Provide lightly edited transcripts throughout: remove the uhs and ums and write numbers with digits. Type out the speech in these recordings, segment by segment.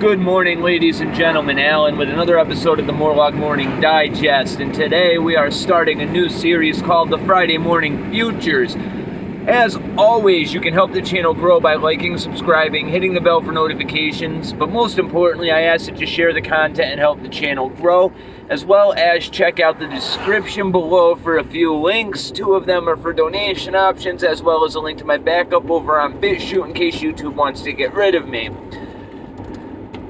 Good morning, ladies and gentlemen. Alan with another episode of the Morlock Morning Digest, and today we are starting a new series called the Friday Morning Futures. As always, you can help the channel grow by liking, subscribing, hitting the bell for notifications, but most importantly, I ask that you share the content and help the channel grow, as well as check out the description below for a few links. 2 of them are for donation options, as well as a link to my backup over on BitChute in case YouTube wants to get rid of me.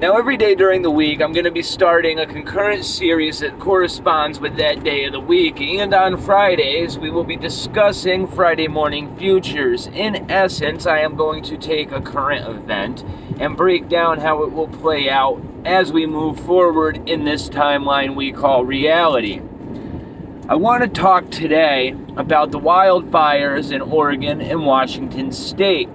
Now, every day during the week, I'm going to be starting a concurrent series that corresponds with that day of the week. And on Fridays, we will be discussing Friday morning futures. In essence, I am going to take a current event and break down how it will play out as we move forward in this timeline we call reality. I want to talk today about the wildfires in Oregon and Washington State.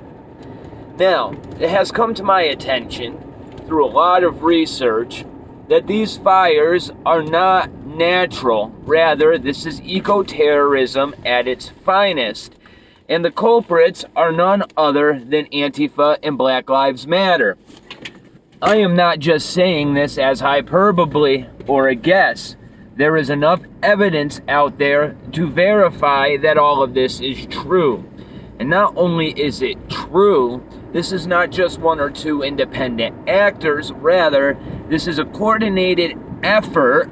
Now, it has come to my attention through a lot of research that these fires are not natural. Rather, this is eco-terrorism at its finest. And the culprits are none other than Antifa and Black Lives Matter. I am not just saying this as hyperbole or a guess. There is enough evidence out there to verify that all of this is true. And not only is it true, this is not just 1 or 2 independent actors. Rather, this is a coordinated effort,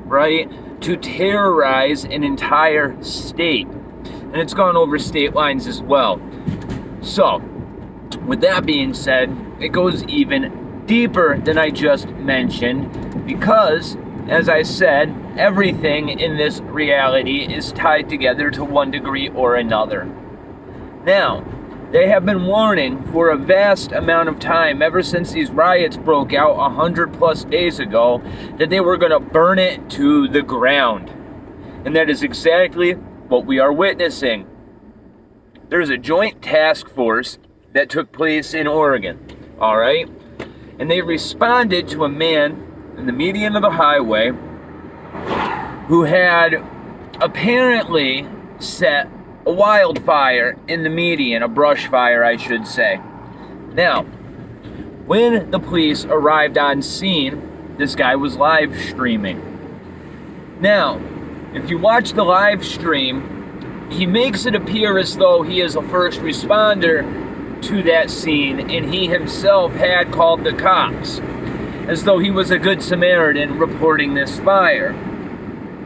right, to terrorize an entire state. And it's gone over state lines as well. So, with that being said, it goes even deeper than I just mentioned because, as I said, everything in this reality is tied together to one degree or another. Now, they have been warning for a vast amount of time, ever since these riots broke out 100+ days ago, that they were going to burn it to the ground. And that is exactly what we are witnessing. There's a joint task force that took place in Oregon, all right? And they responded to a man in the median of the highway who had apparently set a wildfire in the median, a brush fire, I should say. Now, when the police arrived on scene, this guy was live streaming. Now, if you watch the live stream, he makes it appear as though he is a first responder to that scene, and he himself had called the cops, as though he was a good Samaritan reporting this fire.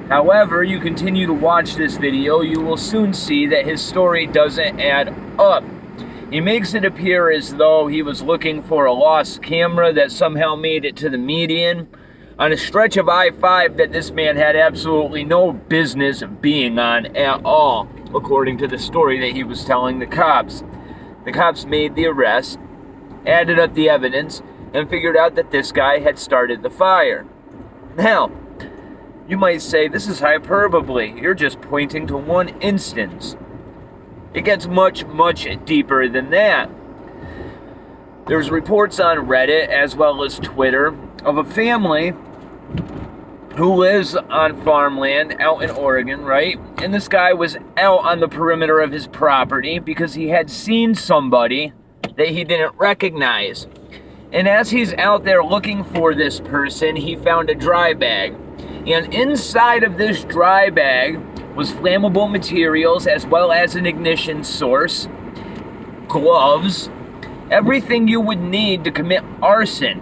However, you continue to watch this video, you will soon see that his story doesn't add up. He makes it appear as though he was looking for a lost camera that somehow made it to the median on a stretch of I-5 that this man had absolutely no business being on at all, according to the story that he was telling the cops. The cops made the arrest, added up the evidence, and figured out that this guy had started the fire. Now, you might say, this is hyperbole. You're just pointing to one instance. It gets much, much deeper than that. There's reports on Reddit as well as Twitter of a family who lives on farmland out in Oregon, right? And this guy was out on the perimeter of his property because he had seen somebody that he didn't recognize. And as he's out there looking for this person, he found a dry bag. And inside of this dry bag was flammable materials as well as an ignition source, gloves, everything you would need to commit arson.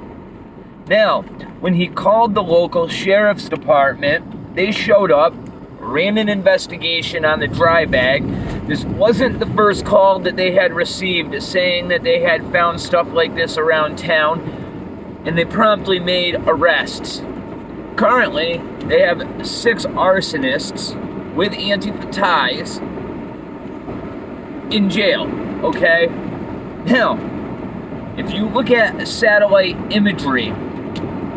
Now, when he called the local sheriff's department, they showed up, ran an investigation on the dry bag. This wasn't the first call that they had received saying that they had found stuff like this around town, and they promptly made arrests. Currently, they have 6 arsonists with Antifa ties in jail, okay? Now, if you look at satellite imagery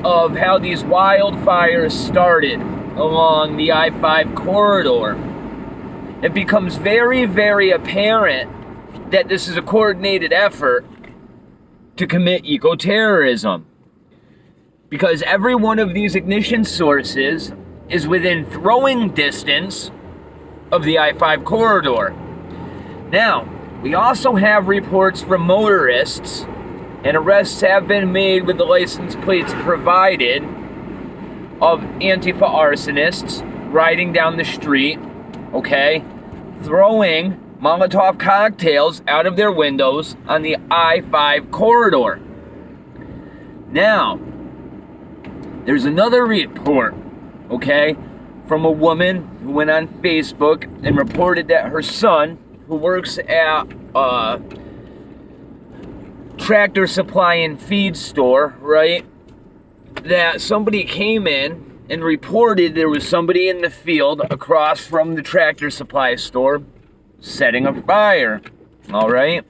of how these wildfires started along the I-5 corridor, it becomes very, very apparent that this is a coordinated effort to commit eco-terrorism. Because every one of these ignition sources is within throwing distance of the I-5 corridor. Now, we also have reports from motorists and arrests have been made with the license plates provided of Antifa arsonists riding down the street, okay, throwing Molotov cocktails out of their windows on the I-5 corridor. Now, there's another report, okay, from a woman who went on Facebook and reported that her son, who works at a tractor supply and feed store, right, that somebody came in and reported there was somebody in the field across from the tractor supply store setting a fire, all right?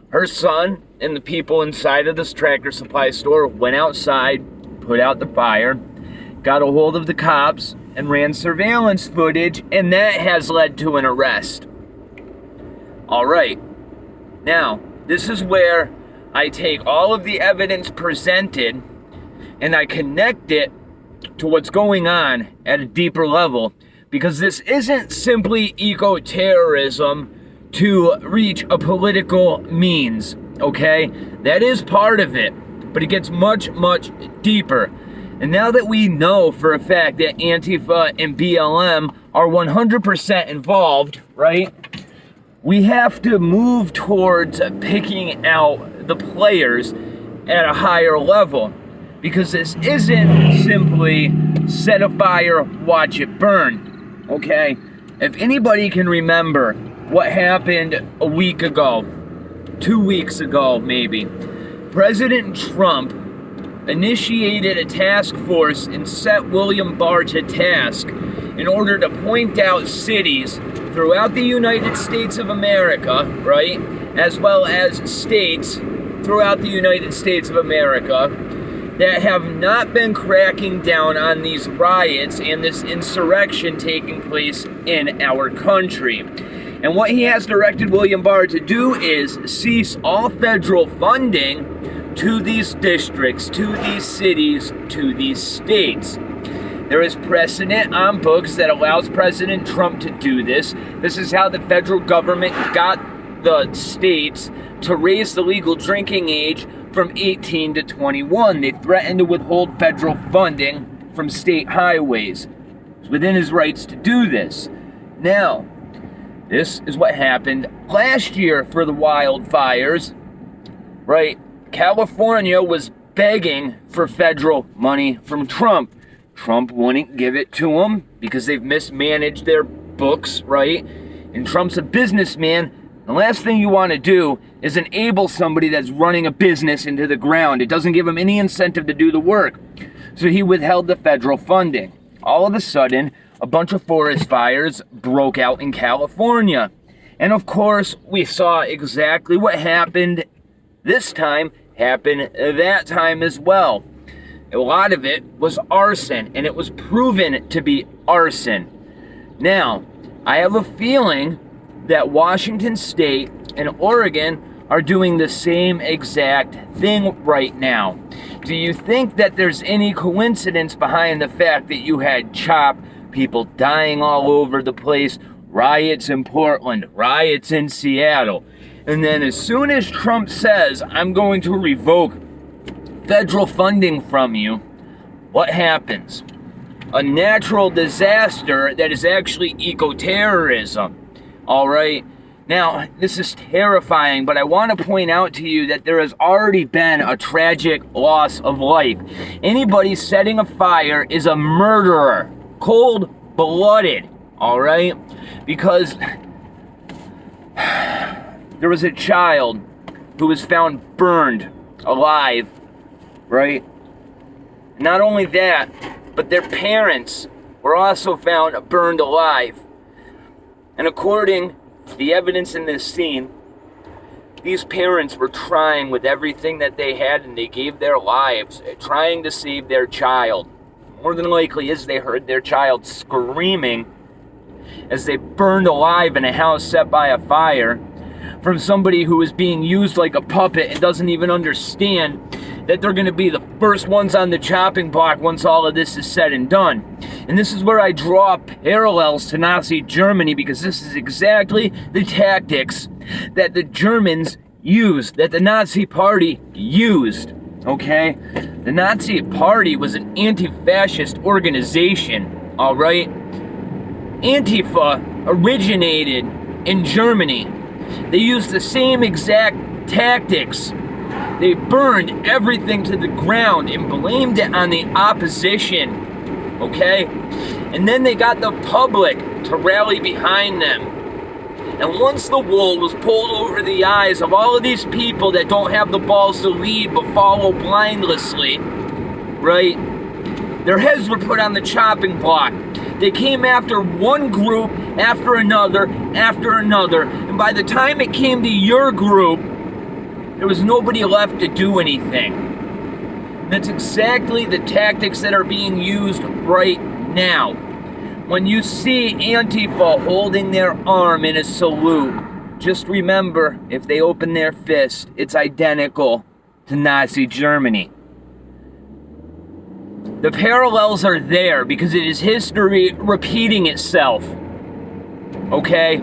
Her son and the people inside of this tractor supply store went outside, put out the fire, got a hold of the cops, and ran surveillance footage, and that has led to an arrest. All right. Now, this is where I take all of the evidence presented and I connect it to what's going on at a deeper level, because this isn't simply eco-terrorism to reach a political means, okay? That is part of it, but it gets much, much deeper. And now that we know for a fact that Antifa and BLM are 100% involved, right? We have to move towards picking out the players at a higher level, because this isn't simply set a fire, watch it burn, okay? If anybody can remember what happened a week ago, 2 weeks ago maybe, President Trump initiated a task force and set William Barr to task in order to point out cities throughout the United States of America, right, as well as states throughout the United States of America that have not been cracking down on these riots and this insurrection taking place in our country. And what he has directed William Barr to do is cease all federal funding to these districts, to these cities, to these states. There is precedent on books that allows President Trump to do this. This is how the federal government got the states to raise the legal drinking age from 18 to 21. They threatened to withhold federal funding from state highways. It's within his rights to do this. Now, this is what happened last year for the wildfires, right? California was begging for federal money from Trump. Trump wouldn't give it to them because they've mismanaged their books, right? And Trump's a businessman. The last thing you want to do is enable somebody that's running a business into the ground. It doesn't give him any incentive to do the work. So he withheld the federal funding. All of a sudden, a bunch of forest fires broke out in California. And of course, we saw exactly what happened this time happen that time as well. A lot of it was arson, and it was proven to be arson. Now, I have a feeling that Washington State and Oregon are doing the same exact thing right now. Do you think that there's any coincidence behind the fact that you had CHOP, people dying all over the place, riots in Portland, riots in Seattle, and then as soon as Trump says, I'm going to revoke federal funding from you, what happens? A natural disaster that is actually eco-terrorism. All right. Now, this is terrifying, but I want to point out to you that there has already been a tragic loss of life. Anybody setting a fire is a murderer, cold-blooded, all right? Because there was a child who was found burned alive, right? Not only that, but their parents were also found burned alive. And according to the evidence in this scene, these parents were trying with everything that they had, and they gave their lives trying to save their child. More than likely is they heard their child screaming as they burned alive in a house set by a fire from somebody who is being used like a puppet and doesn't even understand that they're going to be the first ones on the chopping block once all of this is said and done. And this is where I draw parallels to Nazi Germany, because this is exactly the tactics that the Germans that the Nazi Party used, okay? The Nazi Party was an anti-fascist organization, all right? Antifa originated in Germany. They used the same exact tactics. They burned everything to the ground and blamed it on the opposition, okay? And then they got the public to rally behind them. And once the wool was pulled over the eyes of all of these people that don't have the balls to lead but follow blindlessly, right? Their heads were put on the chopping block. They came after one group after another, and by the time it came to your group, there was nobody left to do anything. And that's exactly the tactics that are being used right now. When you see Antifa holding their arm in a salute, just remember, if they open their fist, it's identical to Nazi Germany. The parallels are there because it is history repeating itself. Okay?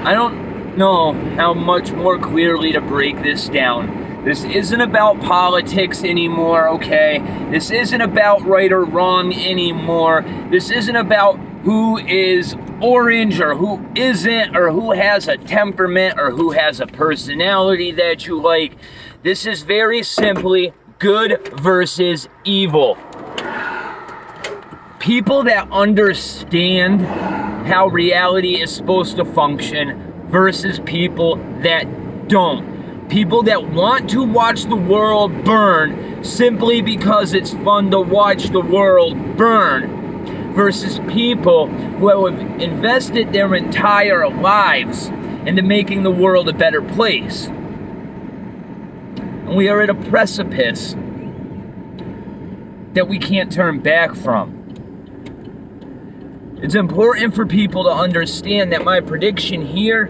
I don't know how much more clearly to break this down. This isn't about politics anymore, okay? This isn't about right or wrong anymore. This isn't about who is orange or who isn't, or who has a temperament or who has a personality that you like. This is very simply good versus evil. People that understand how reality is supposed to function versus people that don't. People that want to watch the world burn simply because it's fun to watch the world burn versus people who have invested their entire lives into making the world a better place. And we are at a precipice that we can't turn back from. It's important for people to understand that my prediction here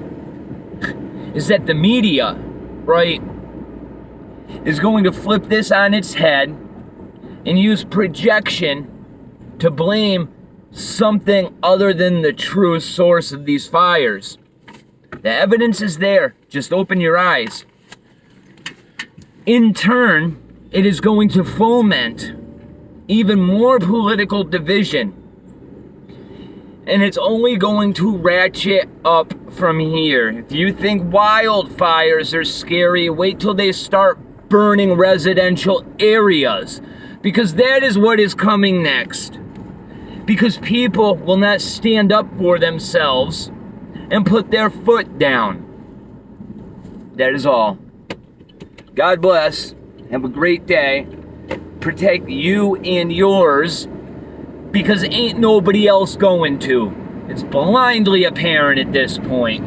is that the media, right, is going to flip this on its head and use projection to blame something other than the true source of these fires. The evidence is there. Just open your eyes. In turn, it is going to foment even more political division. And it's only going to ratchet up from here. If you think wildfires are scary, wait till they start burning residential areas. Because that is what is coming next. Because people will not stand up for themselves and put their foot down. That is all. God bless. Have a great day. Protect you and yours, because ain't nobody else going to. It's blindly apparent at this point.